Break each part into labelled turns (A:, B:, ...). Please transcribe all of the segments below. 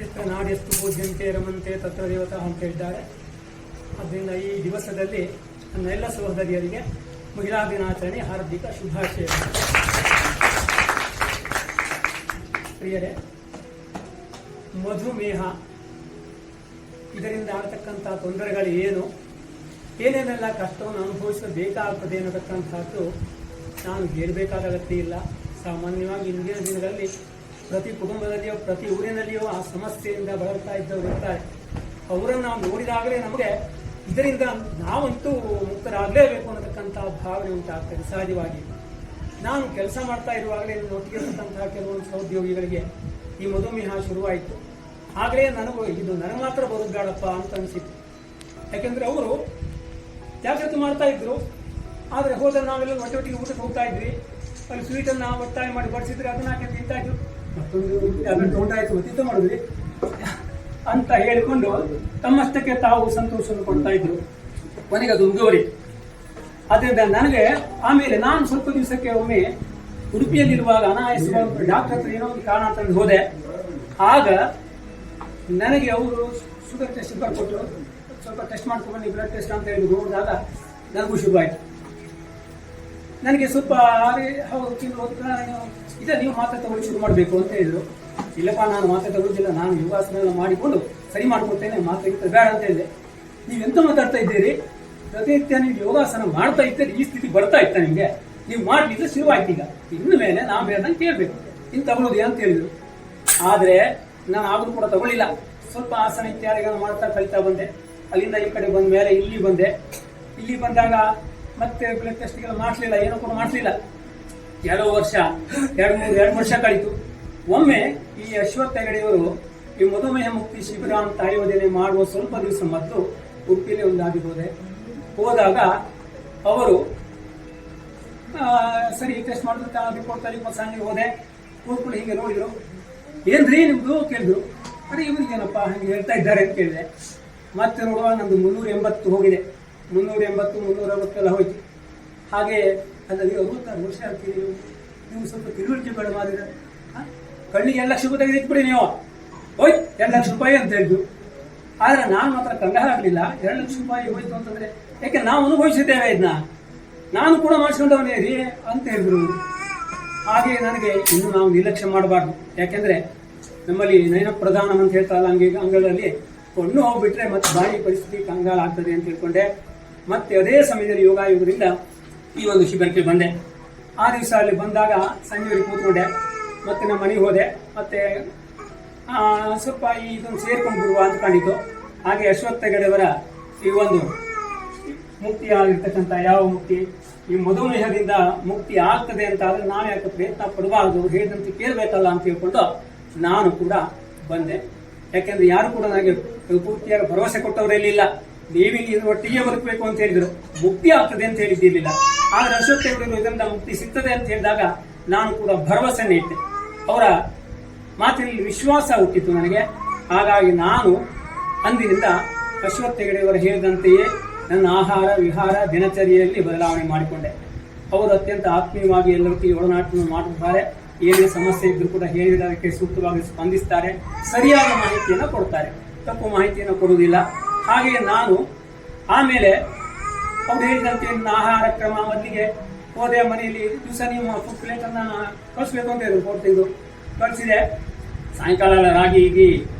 A: ಎತ್ತ ನಾಡೆಷ್ಟು ಪೂಜ್ಯಂತೆ ರಮಂತೆ ತತ್ರ ದೇವತಾ ಅಂತ ಹೇಳಿದ್ದಾರೆ. ಆದ್ದರಿಂದ ಈ ದಿವಸದಲ್ಲಿ ನನ್ನ ಎಲ್ಲ ಸಹೋದರಿಯರಿಗೆ ಮಹಿಳಾ ದಿನಾಚರಣೆ ಹಾರ್ದಿಕ ಶುಭಾಶಯ. ಪ್ರಿಯರೇ, ಮಧುಮೇಹ ಇದರಿಂದ ಆಗತಕ್ಕಂಥ ತೊಂದರೆಗಳು ಏನು, ಏನೇನೆಲ್ಲ ಕಷ್ಟವನ್ನು ಅನುಭವಿಸಬೇಕಾಗ್ತದೆ ಅನ್ನತಕ್ಕಂಥದ್ದು ನಾನು ಹೇಳಬೇಕಾದ ಅಗತ್ಯ ಇಲ್ಲ. ಸಾಮಾನ್ಯವಾಗಿ ಇಂದಿನ ದಿನಗಳಲ್ಲಿ ಪ್ರತಿ ಕುಟುಂಬದಲ್ಲಿಯೋ ಪ್ರತಿ ಊರಿನಲ್ಲಿಯೋ ಆ ಸಮಸ್ಯೆಯಿಂದ ಬಳಲ್ತಾ ಇದ್ದವರು ಇರ್ತಾರೆ. ಅವರನ್ನು ನಾವು ನೋಡಿದಾಗಲೇ ನಮಗೆ ಇದರಿಂದ ನಾವಂತೂ ಮುಕ್ತರಾಗಲೇಬೇಕು ಅನ್ನತಕ್ಕಂಥ ಭಾವನೆ ಉಂಟಾಗ್ತದೆ ಸಹಜವಾಗಿ. ನಾನು ಕೆಲಸ ಮಾಡ್ತಾ ಇರುವಾಗಲೇ ಒಟ್ಟಿಗಿರತಕ್ಕಂತಹ ಕೆಲವೊಂದು ಸಹೋದ್ಯೋಗಿಗಳಿಗೆ ಈ ಮಧುಮೇಹ ಶುರುವಾಯಿತು. ಆಗಲೇ ಇದು ನನಗೆ ಮಾತ್ರ ಬರೋದು ಬೇಡಪ್ಪ ಅಂತ ಅನಿಸಿತ್ತು. ಯಾಕೆಂದ್ರೆ ಅವರು ಜಾಗೃತಿ ಮಾಡ್ತಾ ಇದ್ರು. ಆದರೆ ಹೋದ ನಾವೆಲ್ಲ ಒಟ್ಟೊಟ್ಟಿಗೆ ಊಟಕ್ಕೆ ಹೋಗ್ತಾ ಇದ್ವಿ. ಅಲ್ಲಿ ಸ್ವೀಟನ್ನು ಒತ್ತಾಯ ಮಾಡಿ ಬಡಿಸಿದ್ರೆ ಅದನ್ನ ಹಾಕಿ ತಿಂತಾ ಇದ್ರು. ಮತ್ತೊಂದು ಅದನ್ನು ತೋಟಾಯ್ತು ಮತ್ತಿತ್ತ ಮಾಡಿದ್ವಿ ಅಂತ ಹೇಳಿಕೊಂಡು ತಮ್ಮಷ್ಟಕ್ಕೆ ತಾವು ಸಂತೋಷವನ್ನು ಕೊಡ್ತಾ ಇದ್ರು. ಕೊನೆಗೆ ಅದು ಮುಗಿವರಿ. ಅದರಿಂದ ನನಗೆ ಆಮೇಲೆ ನಾನು ಸ್ವಲ್ಪ ದಿವಸಕ್ಕೆ ಒಮ್ಮೆ ಉಡುಪಿಯಲ್ಲಿರುವಾಗ ಅನಾಯಾಸವಾಗಿ ಡಾಕ್ಟರ್ ಹತ್ರ ಏನೋ ಒಂದು ಕಾರಣ ಅಂತ ಹೋದೆ. ಆಗ ನನಗೆ ಅವರು ಶುಗರ್ ಟೆಸ್ಟ್ ಬರ್ಕೊಟ್ರು. ಸ್ವಲ್ಪ ಟೆಸ್ಟ್ ಮಾಡ್ಕೊಂಡು ಬ್ಲಡ್ ಟೆಸ್ಟ್ ಅಂತ ಹೇಳಿ ನೋಡಿದಾಗ ನನಗೂ ಶುರುವಾಯಿತು. ನನಗೆ ಸ್ವಲ್ಪ ಇದೆ, ನೀವು ಮಾತ್ರೆ ತಗೊಳ್ಳಿ ಶುರು ಮಾಡಬೇಕು ಅಂತ ಹೇಳಿದ್ರು. ಇಲ್ಲಪ್ಪ, ನಾನು ಮಾತ್ರೆ ತಗೊಳ್ಳೋದಿಲ್ಲ, ನಾನು ಯೋಗಾಸನ ಮಾಡಿಕೊಂಡು ಸರಿ ಮಾಡ್ಕೊಡ್ತೇನೆ, ಮಾತ್ರೆ ಬೇಡ ಅಂತ ಹೇಳಿದೆ. ನೀವೆಂತ ಮಾತಾಡ್ತಾ ಇದ್ದೀರಿ? ಪ್ರತಿನಿತ್ಯ ನೀವು ಯೋಗಾಸನ ಮಾಡ್ತಾ ಇದ್ದರೆ ಈ ಸ್ಥಿತಿ ಬರ್ತಾ ಇತ್ತ ನಿಮಗೆ? ನೀವು ಮಾಡ್ಲಿಕ್ಕೆ ಶುರುವಾಯ್ತು. ಈಗ ಇನ್ನು ಮೇಲೆ ನಾವು ಬೇರೆದಂಗೆ ಕೇಳಬೇಕು, ಇನ್ನು ತಗೊಳ್ಳೋದು ಅಂತ ಹೇಳಿದ್ರು. ಆದರೆ ನಾನು ಆದರೂ ಕೂಡ ತಗೊಳ್ಳಿಲ್ಲ. ಸ್ವಲ್ಪ ಆಸನ ಇತ್ಯಾದಿಗಳನ್ನು ಮಾಡ್ತಾ ಕಲಿತಾ ಬಂದೆ. ಅಲ್ಲಿಂದ ಈ ಕಡೆ ಬಂದ ಮೇಲೆ ಇಲ್ಲಿ ಬಂದೆ. ಇಲ್ಲಿ ಬಂದಾಗ ಮತ್ತೆ ಬ್ಲಡ್ ಟೆಸ್ಟ್ಗೆಲ್ಲ ಮಾಡಿಸಲಿಲ್ಲ, ಏನೋ ಕೂಡ ಮಾಡಿಸಲಿಲ್ಲ. ಎರಡು ವರ್ಷ ಕಳೀತು. ಒಮ್ಮೆ ಈ ಅಶ್ವತ್ಥ ಹೆಗಡೆಯವರು ಈ ಮಧುಮೇಹ ಮುಕ್ತಿ ಶಿಬಿರ ಅಂತ ಆಯೋಜನೆ ಮಾಡುವ ಸ್ವಲ್ಪ ದಿವಸ ಮೊದಲು ಉಡುಪಿಯಲ್ಲಿ ಒಂದಾಗಿ ಹೋದಾಗ ಅವರು ಸರಿ ಟೆಸ್ಟ್ ಮಾಡಿದ್ರೆ ರಿಪೋರ್ಟ್ ಸಂಜೆ ಹೋದೆ. ಕೂತ್ಕೊಂಡು ಹೀಗೆ ನೋಡಿದ್ರು. ಏನ್ರಿ ನಿಮ್ದು ಕೇಳಿದ್ರು. ಅರೆ ಇವರಿಗೇನಪ್ಪ ಹಂಗೆ ಹೇಳ್ತಾ ಇದ್ದಾರೆ ಅಂತ ಕೇಳಿದೆ. ಮತ್ತೆ ನೋಡುವ ನಮ್ದು 380 ಹೋಗಿದೆ. 360 ಹೋಯ್ತು. ಹಾಗೆ ಅದರಲ್ಲಿ 66 ವರ್ಷ ಆಗ್ತೀರಿ, ನೀವು ಸ್ವಲ್ಪ ತಿಳುವಳಿಕೆ ಬೇಡ ಮಾಡಿದ್ರೆ ಕಣ್ಣಿಗೆ 2 ಲಕ್ಷ ರೂಪಾಯಿ ತೆಗೆದಿಟ್ಬಿಡಿ ನೀವು, ಹೋಯ್ತು 2 ಲಕ್ಷ ರೂಪಾಯಿ ಅಂತ ಹೇಳಿದ್ರು. ಆದ್ರೆ ನಾನು ಮಾತ್ರ ಕಂಗಾಲ ಆಗಲಿಲ್ಲ. 2 ಲಕ್ಷ ರೂಪಾಯಿ ಹೋಯ್ತು ಅಂತಂದ್ರೆ, ಯಾಕೆ ನಾವು ಅನುಭವಿಸಿದ್ದೇವೆ ಇದನ್ನ, ನಾನು ಕೂಡ ಮಾಡಿಸ್ಕೊಂಡವನೇ ರೀ ಅಂತ ಹೇಳಿದ್ರು. ಹಾಗೆ ನನಗೆ ಇನ್ನು ನಾವು ನಿರ್ಲಕ್ಷ್ಯ ಮಾಡಬಾರ್ದು. ಯಾಕೆಂದ್ರೆ ನಮ್ಮಲ್ಲಿ ನಯನ ಪ್ರಧಾನ ಅಂತ ಹೇಳ್ತಾರಲ್ಲ, ಅಂಗಗಳಲ್ಲಿ ಕಣ್ಣು ಹೋಗ್ಬಿಟ್ರೆ ಮತ್ತೆ ಬಾಯಿ ಪರಿಸ್ಥಿತಿ ಕಂಗಾಲ ಆಗ್ತದೆ ಅಂತ ಹೇಳ್ಕೊಂಡೆ. ಮತ್ತೆ ಅದೇ ಸಮಯದಲ್ಲಿ ಯೋಗದಿಂದ ಈ ಒಂದು ಶಿಬಿರಕ್ಕೆ ಬಂದೆ. ಆ ದಿವಸ ಅಲ್ಲಿ ಬಂದಾಗ ಸಂಜೆವರೆಗೆ ಕೂತ್ಕೊಂಡೆ. ಮತ್ತೆ ನಮ್ಮ ಮನೆಗೆ ಹೋದೆ. ಮತ್ತೆ ಸ್ವಲ್ಪ ಇದನ್ನು ಸೇರ್ಕೊಂಡು ಬಿಡುವ ಅಂತ ಕಂಡಿತು. ಹಾಗೆ ಅಶ್ವತ್ಥ ಹೆಗಡೆಯವರ ಈ ಒಂದು ಮುಕ್ತಿ ಆಗಿರ್ತಕ್ಕಂಥ ಯಾವ ಮುಕ್ತಿ, ಈ ಮಧುಮೇಹದಿಂದ ಮುಕ್ತಿ ಆಗ್ತದೆ ಅಂತ ಆದ್ರೆ ನಾವು ಯಾಕೆ ಪ್ರಯತ್ನ ಪಡಬಾರ್ದು, ಹೇಳಿದಂತೆ ಕೇಳಬೇಕಲ್ಲ ಅಂತ ಹೇಳ್ಕೊಂಡು ನಾನು ಕೂಡ ಬಂದೆ. ಯಾಕೆಂದ್ರೆ ಯಾರು ಕೂಡ ನನಗೆ ಪೂರ್ತಿಯಾಗಿ ಭರವಸೆ ಕೊಟ್ಟವರೆಲ್ಲ ನೀವಿಲ್ಲಿ ಒಟ್ಟಿಗೆ ಬದುಕಬೇಕು ಅಂತ ಹೇಳಿದ್ರು, ಮುಕ್ತಿ ಆಗ್ತದೆ ಅಂತ ಹೇಳಿದ್ದಿರಲಿಲ್ಲ. ಆದ್ರೆ ಅಶ್ವತ್ಥ ಹೆಗಡೆಯವರು ಇದರಿಂದ ಮುಕ್ತಿ ಸಿಗ್ತದೆ ಅಂತ ಹೇಳಿದಾಗ ನಾನು ಕೂಡ ಭರವಸೆನೇ ಇಟ್ಟೆ. ಅವರ ಮಾತಿನಲ್ಲಿ ವಿಶ್ವಾಸ ಹುಟ್ಟಿತ್ತು ನನಗೆ. ಹಾಗಾಗಿ ನಾನು ಅಂದಿನಿಂದ ಅಶ್ವತ್ಥ ಹೆಗಡೆಯವರು ಹೇಳಿದಂತೆಯೇ ನನ್ನ ಆಹಾರ ವಿಹಾರ ದಿನಚರಿಯಲ್ಲಿ ಬದಲಾವಣೆ ಮಾಡಿಕೊಂಡೆ. ಅವರು ಅತ್ಯಂತ ಆತ್ಮೀಯವಾಗಿ ಎಲ್ಲರಿಗೂ ಒಡನಾಟವನ್ನು ಮಾಡುತ್ತಾರೆ. ಏನೇ ಸಮಸ್ಯೆ ಇದ್ರೂ ಕೂಡ ಹೇಳಿದಕ್ಕೆ ಸೂಕ್ತವಾಗಿ ಸ್ಪಂದಿಸ್ತಾರೆ. ಸರಿಯಾದ ಮಾಹಿತಿಯನ್ನು ಕೊಡ್ತಾರೆ, ತಪ್ಪು ಮಾಹಿತಿಯನ್ನು ಕೊಡುವುದಿಲ್ಲ. ಹಾಗೆಯೇ ನಾನು ಆಮೇಲೆ ಅವ್ರು ಹೇಳಿದಂತೆ ಆಹಾರ ಕ್ರಮ ಮೊದಲಿಗೆ ಹೋದೆ. ಮನೆಯಲ್ಲಿ ದಿವಸ ನೀವು ಫುಡ್ ಪ್ಲೇಟ್ ಅನ್ನ ಕಳಿಸ್ಬೇಕು ಅಂತ ಹೇಳಿದ್ರು, ಕೊಡ್ತಿದ್ದು ಕಳಿಸಿದೆ. ಸಾಯಂಕಾಲ ರಾಗಿ ಹೀಗೆ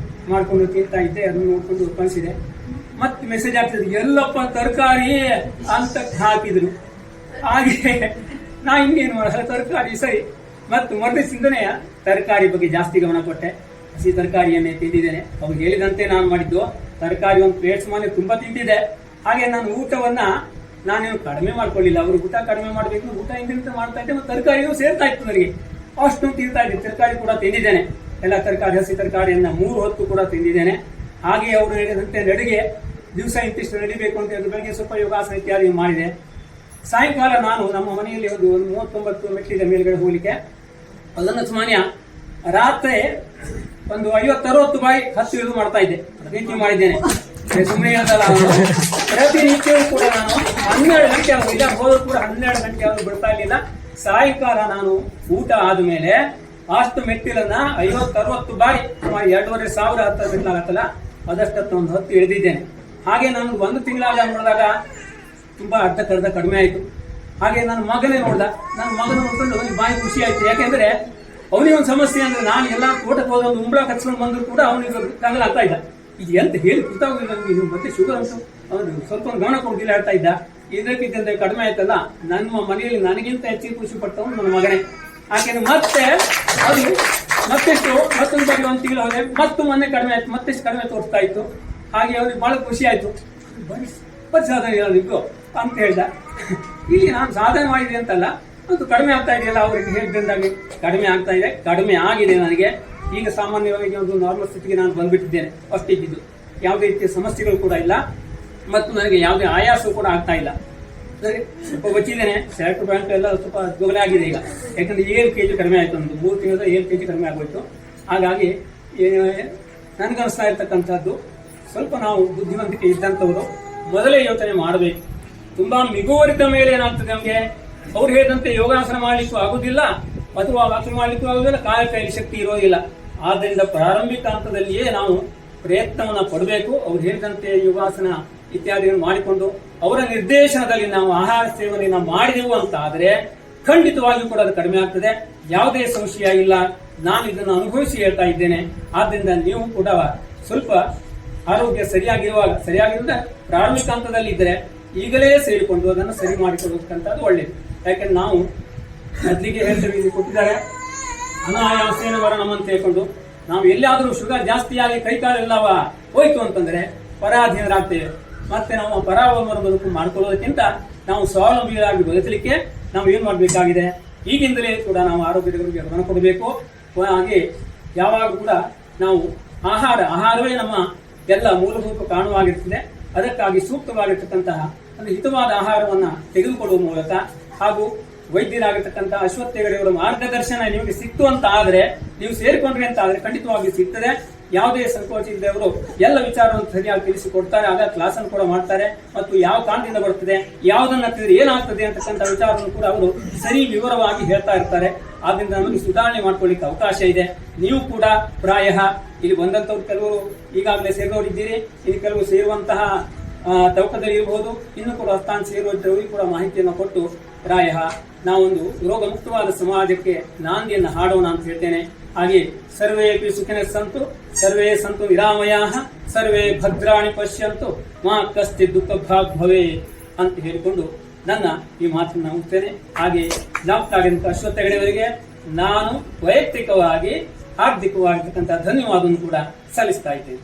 A: ಮಾಡ್ಕೊಂಡು ತಿಂತಾ ಇದ್ದೆ. ಅದನ್ನು ನೋಡ್ಕೊಂಡು ಕಳಿಸಿದೆ. ಮತ್ತೆ ಮೆಸೇಜ್ ಆಗ್ತಿದ್ರು, ಎಲ್ಲಪ್ಪ ತರಕಾರಿ ಅಂತ ಹಾಕಿದ್ರು. ಹಾಗೆ ನಾ ಇನ್ನೇನು ಮಾಡೋದು, ತರಕಾರಿ ಸರಿ. ಮತ್ತು ಮರುದಿವಸದಿಂದನೇ ತರಕಾರಿ ಬಗ್ಗೆ ಜಾಸ್ತಿ ಗಮನ ಕೊಟ್ಟೆ. ಹಸಿ ತರಕಾರಿಯನ್ನೇ ತಿಂದಿದ್ದೇನೆ. ಅವ್ರು ಹೇಳಿದಂತೆ ನಾನು ಮಾಡಿದ್ದು. ತರಕಾರಿ ಒಂದು ಪ್ಲೇಟ್ಸ್ ಮನೆ ತುಂಬಾ ತಿಂತಿದ್ದೆ. ಹಾಗೆ ನಾನು ಊಟವನ್ನ ನಾನೇನು ಕಡಿಮೆ ಮಾಡ್ಕೊಳ್ಳಿಲ್ಲ. ಅವರು ಊಟ ಕಡಿಮೆ ಮಾಡಬೇಕು, ಊಟ ಇಂದಿನ ಮಾಡ್ತಾ ಇದ್ದೆ. ಮತ್ತು ತರಕಾರಿಯೂ ಸೇರ್ತಾ ಇತ್ತು ನನಗೆ. ಅಷ್ಟೊಂದು ತಿಂತಾ ಇದ್ದೆ. ತರಕಾರಿ ಕೂಡ ತಿಂದಿದ್ದೇನೆ. ಎಲ್ಲ ತರಕಾರಿ, ಹಸಿ ತರಕಾರಿಯನ್ನ 3 ಹೊತ್ತು ಕೂಡ ತಿಂದಿದ್ದೇನೆ. ಹಾಗೆ ಅವರು ಹೇಳಿದಂತೆ ನಡಿಗೆ ದಿವಸ ಇಂತಿಷ್ಟು ನಡಿಬೇಕು ಅಂತ ಹೇಳಿದ್ರು. ಬೆಳಗ್ಗೆ ಸ್ವಲ್ಪ ಯೋಗಾಸನ ಇತ್ಯಾದಿ ಮಾಡಿದೆ. ಸಾಯಂಕಾಲ ನಾನು ನಮ್ಮ ಮನೆಯಲ್ಲಿ ಒಂದು 39 ಮೆಟ್ಟಿದ ಮೇಲ್ಗಡೆ ಹೋಗ್ಲಿಕ್ಕೆ ಅದನ್ನು ಸಾಮಾನ್ಯ ರಾತ್ರಿ ಒಂದು 50-60 ಬಾರಿ ಹತ್ತು ಇಳಿದು ಮಾಡ್ತಾ ಇದ್ದೆ. ಪ್ರತಿನಿತ್ಯ ಮಾಡಿದ್ದೇನೆ. ಸುಮ್ಮನೆ ಹೇಳ್ತಲ್ಲ, ಪ್ರತಿನಿತ್ಯವೂ ಕೂಡ ನಾನು 12 ಗಂಟೆ ಹೋದ್ರು ಕೂಡ 12 ಗಂಟೆ ಬಿಡ್ತಾ ಇರಲಿಲ್ಲ. ಸಾಯಂಕಾಲ ನಾನು ಊಟ ಆದ್ಮೇಲೆ ಅಷ್ಟು ಮೆಟ್ಟಿಲನ್ನ 50-60 ಬಾರಿ ಸುಮಾರು 2500 ಹತ್ತ ಮೆಟ್ಟಿಲಾಗತ್ತಲ್ಲ ಅದಷ್ಟತ್ತು ಒಂದು 10 ಇಳಿದಿದ್ದೇನೆ. ಹಾಗೆ ನಾನು 1 ತಿಂಗಳಾಗ ನೋಡಿದಾಗ ತುಂಬಾ ಅರ್ಧಕ್ಕರ್ಧ ಕಡಿಮೆ ಆಯಿತು. ಹಾಗೆ ನನ್ನ ಮಗನೇ ನೋಡ್ದ, ನನ್ನ ಮಗನ ನೋಡ್ಕೊಂಡು ಅವನಿಗೆ ಬಾಯಿ ಖುಷಿ ಆಯ್ತು. ಯಾಕೆಂದ್ರೆ ಅವನಿಗೆ ಒಂದು ಸಮಸ್ಯೆ ಅಂದ್ರೆ ನಾನು ಎಲ್ಲ ತೋಟಕ್ಕೆ ಹೋದ ಒಂದು ಉಂಬಳ ಕಚ್ಕೊಂಡು ಬಂದ್ರು ಕೂಡ ಅವನಿಗೆ ಕಂಗಲಾಗ್ತಾ ಇದ್ದ. ಇದು ಎಂತ ಹೇಳಿ ಗೊತ್ತಾಗುದಿಲ್ಲ ನಮ್ಗೆ, ಇದು ಮತ್ತೆ ಶುಗರ್ ಅಂತ ಅವನು ಸ್ವಲ್ಪ ಒಂದು ಗಮನ ಕೊಡ್ಲಿಲ್ಲ ಹೇಳ್ತಾ ಇದ್ದ. ಇದಕ್ಕಿದ್ದಂತೆ ಕಡಿಮೆ ಆಯ್ತಲ್ಲ, ನನ್ನ ಮನೆಯಲ್ಲಿ ನನಗಿಂತ ಹೆಚ್ಚಿಗೆ ಖುಷಿ ಪಟ್ಟವನು ನನ್ನ ಮಗನೇ. ಯಾಕೆಂದ್ರೆ ಮತ್ತೆ ಅದು ಮತ್ತೆಷ್ಟು ಮತ್ತೊಂದು ಬಾರಿ 1 ತಿಂಗಳು ಹೋದೆ, ಮತ್ತು ಮೊನ್ನೆ ಕಡಿಮೆ ಆಯ್ತು, ಮತ್ತೆಷ್ಟು ಕಡಿಮೆ ತೋರಿಸ್ತಾ ಇತ್ತು. ಹಾಗೆ ಅವನಿಗೆ ಬಹಳ ಖುಷಿ ಆಯ್ತು. ಬರೀ ಸಾಧನೆ ಇರೋದಿದ್ದು ಅಂತ ಹೇಳ್ದ. ಇಲ್ಲಿ ನಾನು ಸಾಧನೆ ಮಾಡಿದೆ ಅಂತಲ್ಲ, ಅದು ಕಡಿಮೆ ಆಗ್ತಾ ಇದೆಯಲ್ಲ, ಅವ್ರಿಗೆ ಹೇಳಿದಂದಾಗಿ ಕಡಿಮೆ ಆಗ್ತಾ ಇದೆ, ಕಡಿಮೆ ಆಗಿದೆ ನನಗೆ. ಈಗ ಸಾಮಾನ್ಯವಾಗಿ ಒಂದು ನಾರ್ಮಲ್ ಸ್ಥಿತಿಗೆ ನಾನು ಬಂದ್ಬಿಟ್ಟಿದ್ದೇನೆ. ಫಸ್ಟ್ ಇದ್ದಿದ್ದು ಯಾವುದೇ ರೀತಿಯ ಸಮಸ್ಯೆಗಳು ಕೂಡ ಇಲ್ಲ, ಮತ್ತು ನನಗೆ ಯಾವುದೇ ಆಯಾಸ ಕೂಡ ಆಗ್ತಾ ಇಲ್ಲ. ಸರಿ, ಸ್ವಲ್ಪ ಬಚ್ಚಿದ್ದೇನೆ, ಸೆಲೆಕ್ಟ್ ಬ್ಯಾಂಕ್ ಎಲ್ಲ ಸ್ವಲ್ಪ ದುಗಲೆ ಆಗಿದೆ ಈಗ. ಯಾಕಂದ್ರೆ 7 kg ಕಡಿಮೆ ಆಯ್ತು, ಒಂದು 3 ತಿಂಗಳ 7 kg ಕಡಿಮೆ ಆಗೋಯ್ತು. ಹಾಗಾಗಿ ನನಗನ್ನಿಸ್ತಾ ಇರ್ತಕ್ಕಂಥದ್ದು, ಸ್ವಲ್ಪ ನಾವು ಬುದ್ಧಿವಂತಿಕೆ ಇದ್ದಂಥವ್ರು ಮೊದಲೇ ಯೋಚನೆ ಮಾಡಬೇಕು. ತುಂಬಾ ಮಿಗುವರಿದ ಮೇಲೆ ಏನಾಗ್ತದೆ, ನಮಗೆ ಅವ್ರು ಹೇಳಿದಂತೆ ಯೋಗಾಸನ ಮಾಡ್ಲಿಕ್ಕೂ ಆಗುದಿಲ್ಲ, ಅಥವಾ ವಾಕಿಂಗ್ ಮಾಡ್ಲಿಕ್ಕೂ ಆಗುದಿಲ್ಲ, ಕೈಲಿ ಶಕ್ತಿ ಇರೋದಿಲ್ಲ. ಆದ್ದರಿಂದ ಪ್ರಾರಂಭಿಕ ಹಂತದಲ್ಲಿಯೇ ನಾವು ಪ್ರಯತ್ನವನ್ನ ಪಡಬೇಕು. ಅವ್ರು ಹೇಳಿದಂತೆ ಯೋಗಾಸನ ಇತ್ಯಾದಿಗಳನ್ನು ಮಾಡಿಕೊಂಡು ಅವರ ನಿರ್ದೇಶನದಲ್ಲಿ ನಾವು ಆಹಾರ ಸೇವನೆಯನ್ನ ಮಾಡಿದೆವು ಅಂತ ಆದ್ರೆ ಖಂಡಿತವಾಗಿಯೂ ಕೂಡ ಅದು ಕಡಿಮೆ ಆಗ್ತದೆ, ಯಾವುದೇ ಸಂಶಯ ಇಲ್ಲ. ನಾನು ಇದನ್ನು ಅನುಭವಿಸಿ ಹೇಳ್ತಾ ಇದ್ದೇನೆ. ಆದ್ದರಿಂದ ನೀವು ಕೂಡ ಸ್ವಲ್ಪ ಆರೋಗ್ಯ ಸರಿಯಾಗಿರುವುದ ಪ್ರಾರಂಭಿಕ ಹಂತದಲ್ಲಿ ಇದ್ದರೆ ಈಗಲೇ ಸೇರಿಕೊಂಡು ಅದನ್ನು ಸರಿ ಮಾಡಿಕೊಳ್ಳಬೇಕಂತದ್ದು ಒಳ್ಳೇದು. ಯಾಕಂದ್ರೆ ನಾವು ಮೊದಲಿಗೆ ಹೇಳ್ತೇವೆ, ಇಲ್ಲಿ ಕೊಟ್ಟಿದ್ದಾರೆ, ಅನಾಯಾಸೇನ ವರಣಂ ಅಂತ ಹೇಳ್ಕೊಂಡು ನಾವು ಎಲ್ಲಾದರೂ ಶುಗರ್ ಜಾಸ್ತಿಯಾಗಿ ಕೈಕಾಲೆಲ್ಲವ ಹೋಯ್ತು ಅಂತಂದ್ರೆ ಪರಾಧೀನರಾಗ್ತೇವೆ. ಮತ್ತೆ ನಾವು ಪರಾವಲಂಬನ ಬದುಕು ಮಾಡ್ಕೊಳ್ಳೋದಕ್ಕಿಂತ ನಾವು ಸ್ವಾವಲಂಬಿಯಾಗಿ ಬದುಕಲಿಕ್ಕೆ ನಾವು ಏನ್ ಮಾಡಬೇಕಾಗಿದೆ, ಈಗಿಂದಲೇ ಕೂಡ ನಾವು ಆರೋಗ್ಯದ ಬಗ್ಗೆ ಗಮನ ಕೊಡಬೇಕು. ಹಾಗೆ ಯಾವಾಗ ಕೂಡ ನಾವು ಆಹಾರವೇ ನಮ್ಮ ಎಲ್ಲ ಮೂಲಭೂತ ಕಾರಣವಾಗಿರ್ತದೆ. ಅದಕ್ಕಾಗಿ ಸೂಕ್ತವಾಗಿರ್ತಕ್ಕಂತಹ ಒಂದು ಹಿತವಾದ ಆಹಾರವನ್ನ ತೆಗೆದುಕೊಳ್ಳುವ ಮೂಲಕ ಹಾಗೂ ವೈದ್ಯರಾಗಿರ್ತಕ್ಕಂತಹ ಅಶ್ವಥ್ ಹೆಗಡೆಯವರ ಮಾರ್ಗದರ್ಶನ ನಿಮಗೆ ಸಿಕ್ತು ಅಂತ ಆದ್ರೆ, ನೀವು ಸೇರಿಕೊಂಡ್ರಿ ಅಂತ ಆದ್ರೆ ಖಂಡಿತವಾಗಿ ಸಿಗ್ತದೆ. ಯಾವುದೇ ಸಂಕೋಚ ಇಲ್ಲದೆ ಅವರು ಎಲ್ಲ ವಿಚಾರವನ್ನು ಸರಿಯಾಗಿ ತಿಳಿಸಿಕೊಡ್ತಾರೆ. ಆಗ ಕ್ಲಾಸ್ ಅನ್ನು ಕೂಡ ಮಾಡ್ತಾರೆ, ಮತ್ತು ಯಾವ ಕಾರಣದಿಂದ ಬರ್ತದೆ, ಯಾವುದನ್ನ ಹತ್ತಿದ್ರೆ ಏನಾಗ್ತದೆ ಅಂತಕ್ಕಂಥ ವಿಚಾರವನ್ನು ಕೂಡ ಅವರು ಸರಿ ವಿವರವಾಗಿ ಹೇಳ್ತಾ ಇರ್ತಾರೆ. ಆದ್ರಿಂದ ನಮಗೆ ಸುಧಾರಣೆ ಮಾಡ್ಕೊಳ್ಳಿಕ್ಕೆ ಅವಕಾಶ ಇದೆ. ನೀವು ಕೂಡ ಪ್ರಾಯ ಇಲ್ಲಿ ಬಂದಂತವ್ರು ಕೆಲವರು ಈಗಾಗಲೇ ಸೇರಿದವರಿದ್ದೀರಿ, ಇಲ್ಲಿ ಕೆಲವರು ಸೇರುವಂತಹ ತವಕದಲ್ಲಿ ಇರಬಹುದು, ಇನ್ನು ಕೂಡ ಸ್ಥಾನ ಸೇರುವಂತವರಿಗೆ ಕೂಡ ಮಾಹಿತಿಯನ್ನು ಕೊಟ್ಟು ಪ್ರಾಯ ನಾವೊಂದು ರೋಗ ಮುಕ್ತವಾದ ಸಮಾಜಕ್ಕೆ ನಾಂದಿಯನ್ನು ಹಾಡೋಣ ಅಂತ ಹೇಳ್ತೇನೆ. ಹಾಗೆ ಸರ್ವೇಪಿ ಸುಖಿನಃ ಸಂತು, ಸರ್ವೇ ಸಂತು ನಿರಾಮಯಾಃ, ಸರ್ವೇ ಭದ್ರಾಣಿ ಪಶ್ಯಂತು, ಮಾ ಕಶ್ಚಿತ್ ದುಃಖ ಭಾಗ್ ಭವೇ ಅಂತ ಹೇಳಿಕೊಂಡು ನನ್ನ ಈ ಮಾತನ್ನು ಮುಗಿಸ್ತೇನೆ. ಹಾಗೆ ಜ್ಞಾಪಕ ಅಶ್ವಥ್ ಹೆಗಡೆಯವರಿಗೆ ನಾನು ವೈಯಕ್ತಿಕವಾಗಿ ಹಾರ್ದಿಕವಾಗಿರ್ತಕ್ಕಂಥ ಧನ್ಯವಾದವನ್ನು ಕೂಡ ಸಲ್ಲಿಸ್ತಾ ಇದ್ದೇನೆ.